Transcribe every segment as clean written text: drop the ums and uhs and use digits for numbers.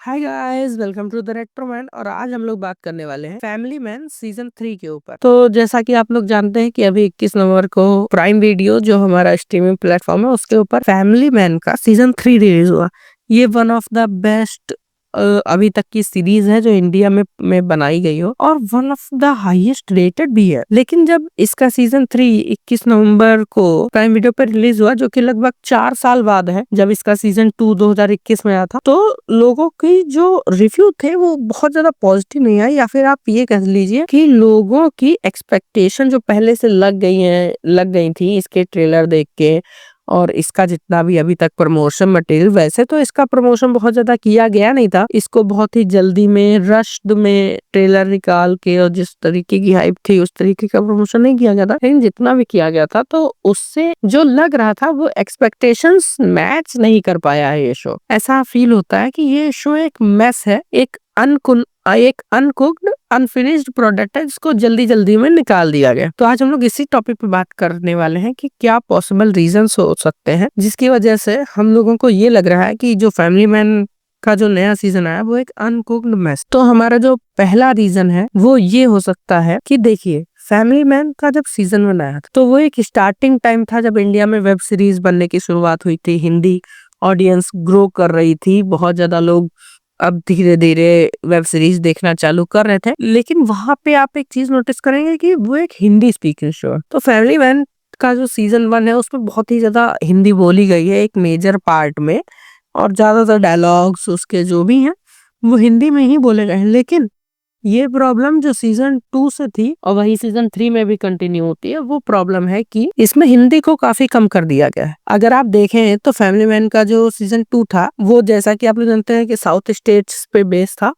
Hi guys, welcome to the retro man. और आज हम लोग बात करने वाले हैं फैमिली मैन सीजन 3 के ऊपर। तो जैसा कि आप लोग जानते हैं कि अभी 21 नवंबर को प्राइम वीडियो जो हमारा स्ट्रीमिंग प्लेटफॉर्म है उसके ऊपर फैमिली मैन का सीजन 3 रिलीज हुआ। ये वन ऑफ द बेस्ट अभी तक की सीरीज है जो इंडिया में बनाई गई हो और one of the highest rated भी है। लेकिन जब इसका सीजन 3 21 नवंबर को प्राइम वीडियो पर रिलीज हुआ, जो कि लगभग 4 साल बाद है, जब इसका सीजन 2 2021 में आया था, तो लोगों की जो रिव्यू थे वो बहुत ज्यादा पॉजिटिव नहीं आए, या फिर आप ये कह लीजिए कि लोगों की एक्सपेक्टेशन जो पहले से लग गई थी इसके ट्रेलर देख के और इसका जितना भी अभी तक प्रमोशन मटेरियल, वैसे तो इसका प्रमोशन बहुत ज्यादा किया गया नहीं था। इसको बहुत ही जल्दी में रश्ड में ट्रेलर निकाल के और जिस तरीके की हाइप थी उस तरीके का प्रमोशन नहीं किया गया था। लेकिन जितना भी किया गया था तो उससे जो लग रहा था वो एक्सपेक्टेशंस मैच नहीं कर पाया है ये शो। ऐसा फील होता है कि ये शो एक मेस है, एक अनकुक्ड अनफिनिश्ड प्रोडक्ट है जिसको जल्दी जल्दी में निकाल दिया गया। तो आज हम लोग इसी टॉपिक पे बात करने वाले हैं कि क्या पॉसिबल रीजंस हो सकते हैं जिसकी वजह से हम लोगों को ये लग रहा है कि जो फैमिली मैन का जो नया सीजन आया वो एक अनकुक्ड मेस। तो हमारा जो पहला रीजन है वो ये हो सकता है कि देखिए, फैमिली मैन का जब सीजन 1 आया था तो वो एक स्टार्टिंग टाइम था जब इंडिया में वेब सीरीज बनने की शुरुआत हुई थी। हिंदी ऑडियंस ग्रो कर रही थी, बहुत ज्यादा लोग अब धीरे धीरे वेब सीरीज देखना चालू कर रहे थे। लेकिन वहां पे आप एक चीज नोटिस करेंगे कि वो एक हिंदी स्पीकिंग शो है। तो फैमिली मैन का जो सीजन 1 है उसमें बहुत ही ज्यादा हिंदी बोली गई है एक मेजर पार्ट में, और ज्यादातर डायलॉग्स उसके जो भी हैं वो हिंदी में ही बोले गए हैं। लेकिन ये प्रॉब्लम जो सीजन 2 से थी और वही सीजन 3 में भी कंटिन्यू होती है, वो प्रॉब्लम है कि इसमें हिंदी को काफी कम कर दिया गया है। अगर आप देखें तो फैमिली मैन का जो सीजन 2 था वो, जैसा कि आप लोग जानते हैं कि साउथ स्टेट्स पे बेस्ड था,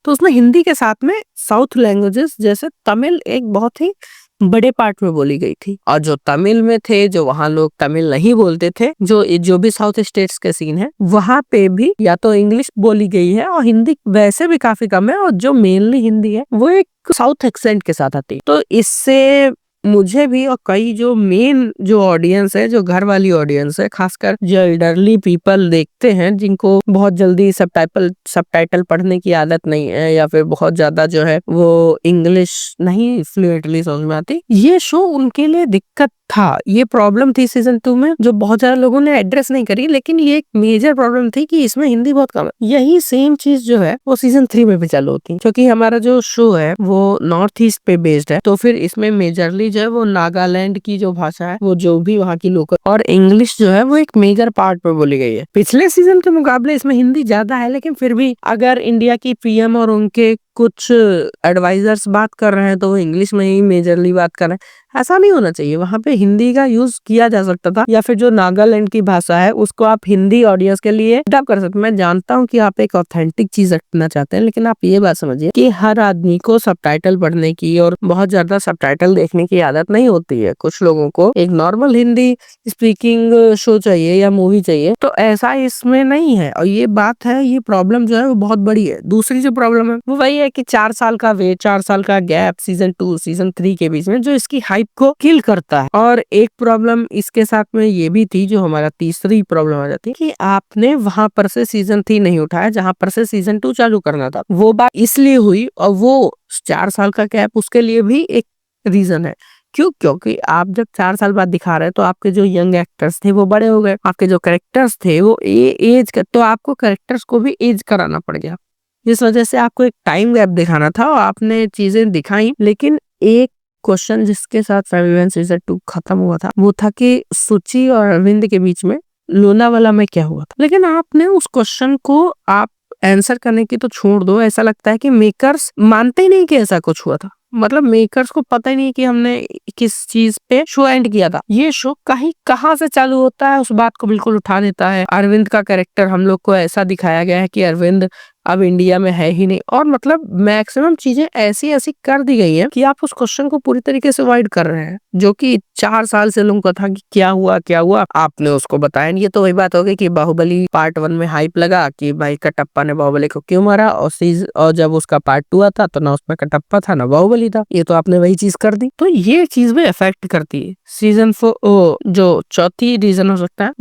तो उसमें हिंदी के साथ में साउथ लैंग्वेजेस जैसे तमिल एक बहुत ही बड़े पार्ट में बोली गई थी। और जो तमिल में थे, जो वहाँ लोग तमिल नहीं बोलते थे, जो भी साउथ स्टेट्स के सीन है वहाँ पे भी या तो इंग्लिश बोली गई है और हिंदी वैसे भी काफी कम है, और जो मेनली हिंदी है वो एक साउथ एक्सेंट के साथ आती है। तो इससे मुझे भी और कई जो मेन जो ऑडियंस है, जो घर वाली ऑडियंस है, खासकर जो एल्डरली पीपल देखते हैं जिनको बहुत जल्दी सबटाइटल पढ़ने की आदत नहीं है, या फिर बहुत ज्यादा जो है वो इंग्लिश नहीं फ्लुएंटली समझ में आती, ये शो उनके लिए दिक्कत था। ये प्रॉब्लम थी सीजन 2 में जो बहुत ज्यादा लोगों ने एड्रेस नहीं करी, लेकिन ये एक मेजर प्रॉब्लम थी कि इसमें हिंदी बहुत कम है। यही सेम चीज जो है वो सीजन 3 में भी चालू होती है, क्योंकि हमारा जो शो है वो नॉर्थ ईस्ट पे बेस्ड है। तो फिर इसमें मेजरली जो है वो नागालैंड की जो भाषा है, वो जो भी वहाँ की लोकल, और इंग्लिश जो है वो एक मेजर पार्ट पे बोली गई है। पिछले सीजन के मुकाबले इसमें हिंदी ज्यादा है, लेकिन फिर भी अगर इंडिया की पीएम और उनके कुछ एडवाइजर्स बात कर रहे हैं तो वो इंग्लिश में ही मेजरली बात कर रहे हैं। ऐसा नहीं होना चाहिए, वहां पे हिंदी का यूज किया जा सकता था, या फिर जो नागालैंड की भाषा है उसको आप हिंदी ऑडियंस के लिए डब कर सकते। मैं जानता हूँ कि आप एक ऑथेंटिक चीज रखना चाहते हैं, लेकिन आप ये बात समझिए कि हर आदमी को सबटाइटल पढ़ने की और बहुत ज्यादा सबटाइटल देखने की आदत नहीं होती है। कुछ लोगों को एक नॉर्मल हिंदी स्पीकिंग शो चाहिए या मूवी चाहिए, तो ऐसा इसमें नहीं है। और ये बात है, ये प्रॉब्लम जो है वो बहुत बड़ी है। दूसरी जो प्रॉब्लम है वो वही है कि 4 साल का वेट, 4 साल का गैप सीजन 2 सीजन 3 के बीच में, जो इसकी हाइप को किल करता है। और एक प्रॉब्लम इसके साथ में ये भी थी, जो हमारा तीसरी प्रॉब्लम आ जाती है, कि आपने वहां पर से सीजन 3 नहीं उठाया जहां पर से सीजन 2 चालू करना था। वो बात इसलिए हुई, और वो 4 साल का गैप उसके लिए भी एक रीजन है। क्यों? क्योंकि आप जब 4 साल बाद दिखा रहे हैं तो आपके जो यंग एक्टर्स थे वो बड़े हो गए, आपके जो कैरेक्टर्स थे वो एज, तो आपको कैरेक्टर्स को भी एज कराना पड़ गया। इस वजह से आपको एक टाइम गैप दिखाना था और आपने चीजें दिखाई। लेकिन एक क्वेश्चन जिसके साथ फैमिली मैन सीजन 2 खत्म हुआ था वो था कि सुची और अरविंद के बीच में लोनावाला में क्या हुआ था। लेकिन आपने उस क्वेश्चन को आप आंसर करने की तो छोड़ दो, ऐसा लगता है कि मेकर्स मानते ही नहीं कि ऐसा कुछ हुआ था। मतलब मेकर्स को पता ही नहीं कि हमने किस चीज पे शो एंड किया था। ये शो कहीं कहाँ से चालू होता है उस बात को बिल्कुल उठा देता है। अरविंद का कैरेक्टर हम लोग को ऐसा दिखाया गया है कि अरविंद अब इंडिया में है ही नहीं, और मतलब मैक्सिमम चीजें ऐसी ऐसी कर दी गई है कि आप उस क्वेश्चन को पूरी तरीके से अवॉइड कर रहे हैं, जो कि 4 साल से लोगों को था कि क्या हुआ आपने उसको बताया नहीं। ये तो वही बात हो गई कि बाहुबली पार्ट 1 में हाइप लगा कि भाई कटप्पा ने बाहुबली को क्यों मारा, और जब उसका पार्ट 2 आता तो ना उसमें कटप्पा था ना बाहुबली था। ये तो आपने वही चीज कर दी, तो ये चीज भी इफेक्ट करती है। सीजन 4 जो चौथी रीजन हो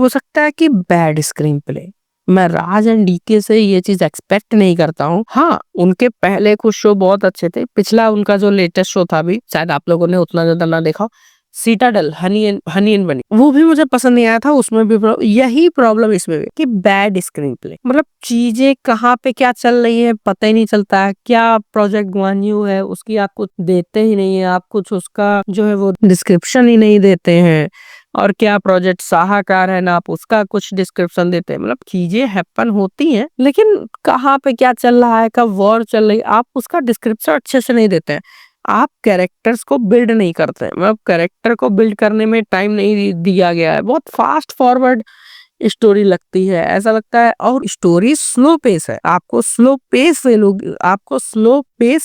सकता है कि बैड स्क्रीन प्ले। मैं राज एंड डीके से ये चीज एक्सपेक्ट नहीं करता हूँ। हाँ, उनके पहले कुछ शो बहुत अच्छे थे। पिछला उनका जो लेटेस्ट शो था, अभी शायद आप लोगों ने उतना ज्यादा ना देखा हो, सीटाडल, हनी एंड बनी, वो भी मुझे पसंद नहीं आया था। उसमें भी यही प्रॉब्लम इसमें भी कि बैड स्क्रीन प्ले, मतलब चीजें कहाँ पे क्या चल रही है पता ही नहीं चलता है। क्या प्रोजेक्ट गुआन्यू है उसकी आप कुछ देते ही नहीं है, आप कुछ उसका जो है वो डिस्क्रिप्शन ही नहीं देते हैं। और क्या प्रोजेक्ट साहकार है ना, आप उसका कुछ डिस्क्रिप्शन देते हैं। मतलब चीजें हैपन होती हैं, लेकिन कहाँ पे क्या चल रहा है, कब वॉर चल रही है, आप उसका डिस्क्रिप्शन अच्छे से नहीं देते हैं। आप कैरेक्टर्स को बिल्ड नहीं करते हैं, मतलब कैरेक्टर को बिल्ड करने में टाइम नहीं दिया गया है। बहुत फास्ट फॉरवर्ड स्टोरी लगती है, ऐसा लगता है। और स्टोरी स्लो पेस है, आपको स्लो पेस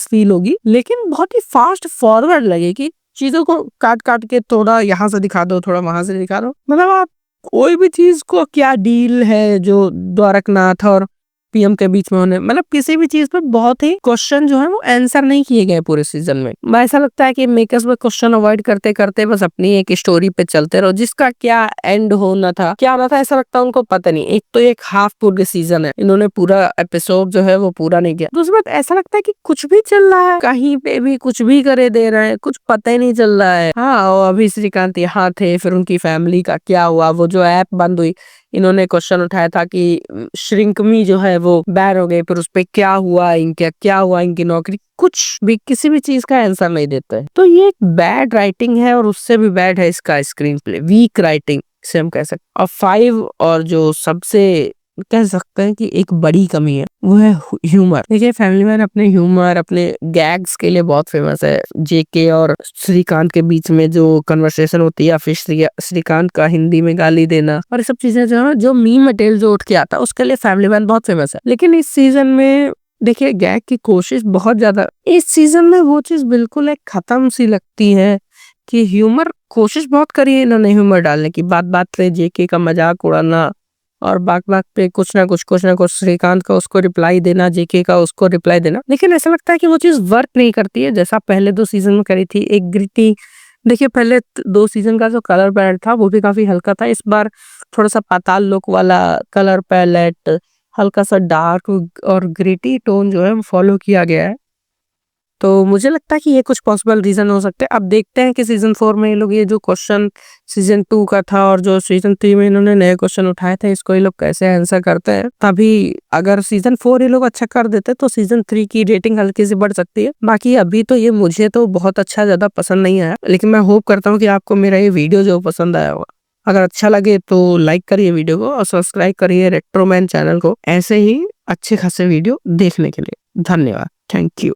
फील होगी, लेकिन बहुत ही फास्ट फॉरवर्ड लगेगी। चीजों को काट काट के थोड़ा यहाँ से दिखा दो, थोड़ा वहां से दिखा दो। मतलब आप कोई भी चीज को, क्या डील है जो द्वारकनाथ और पीएम के बीच में होने, मतलब किसी भी चीज पे बहुत ही क्वेश्चन जो है वो आंसर नहीं किए गए पूरे सीजन में। ऐसा लगता है कि मेकर्स में क्वेश्चन अवॉइड करते करते बस अपनी एक स्टोरी पे चलते रहो, जिसका क्या एंड होना था, क्या होना था, ऐसा लगता है उनको पता नहीं। एक तो एक हाफ पूरे सीजन है, इन्होंने पूरा एपिसोड जो है वो पूरा नहीं किया। दूसरी बात, ऐसा लगता है कि कुछ भी चल रहा है, कहीं पे भी कुछ भी करे दे रहे हैं, कुछ पता ही नहीं चल रहा है। हाँ, और अभी श्रीकांत यहाँ थे, फिर उनकी फैमिली का क्या हुआ, वो जो ऐप बंद हुई, इन्होंने क्वेश्चन उठाया था कि श्रिंकमी जो है वो बैन हो गई, फिर उस पे क्या हुआ, क्या हुआ इनकी नौकरी, कुछ भी किसी भी चीज का आंसर नहीं देते हैं। तो ये एक बैड राइटिंग है, और उससे भी बैड है इसका स्क्रीन प्ले, वीक राइटिंग से हम कह सकते हैं। और 5, और जो सबसे कह सकते हैं कि एक बड़ी कमी है, वो है ह्यूमर। देखिए, फैमिली मैन अपने ह्यूमर, अपने गैग्स के लिए बहुत फेमस है। जेके और श्रीकांत के बीच में जो कन्वर्सेशन होती है, या फिर श्रीकांत का हिंदी में गाली देना, और ये सब चीजें जो है, जो मीम मटेरियल जो उठ के आता है, उसके लिए फैमिली मैन बहुत फेमस है। लेकिन इस सीजन में देखिए, गैग की कोशिश बहुत ज्यादा, इस सीजन में वो चीज बिल्कुल एक खत्म सी लगती है कि ह्यूमर, कोशिश बहुत करी है इन्होंने ह्यूमर डालने की, बात बात पे जेके का मजाक उड़ाना, और बात बात पे कुछ ना कुछ श्रीकांत का उसको रिप्लाई देना, जेके का उसको रिप्लाई देना। लेकिन ऐसा लगता है कि वो चीज वर्क नहीं करती है, जैसा पहले 2 सीजन में करी थी। एक ग्रिटी, देखिए पहले 2 सीजन का जो कलर पैलेट था वो भी काफी हल्का था। इस बार थोड़ा सा पाताल लोक वाला कलर पैलेट, हल्का सा डार्क और ग्रिटी टोन जो है वो फॉलो किया गया है। तो मुझे लगता है कि ये कुछ पॉसिबल रीजन हो सकते हैं। अब देखते हैं कि सीजन 4 में ये लोग, ये जो क्वेश्चन सीजन 2 का था और जो सीजन 3 में इन्होंने नए क्वेश्चन उठाए थे, इसको ये लोग कैसे आंसर करते हैं। तभी अगर सीजन 4 ये लोग अच्छा कर देते तो सीजन 3 की रेटिंग हल्की सी बढ़ सकती है। बाकी अभी तो ये मुझे तो बहुत अच्छा ज्यादा पसंद नहीं आया, लेकिन मैं होप करता हूँ कि आपको मेरा ये वीडियो जो पसंद आया होगा। अगर अच्छा लगे तो लाइक करिए वीडियो को, और सब्सक्राइब करिए रेट्रोमैन चैनल को, ऐसे ही अच्छे खासे वीडियो देखने के लिए। धन्यवाद, थैंक यू।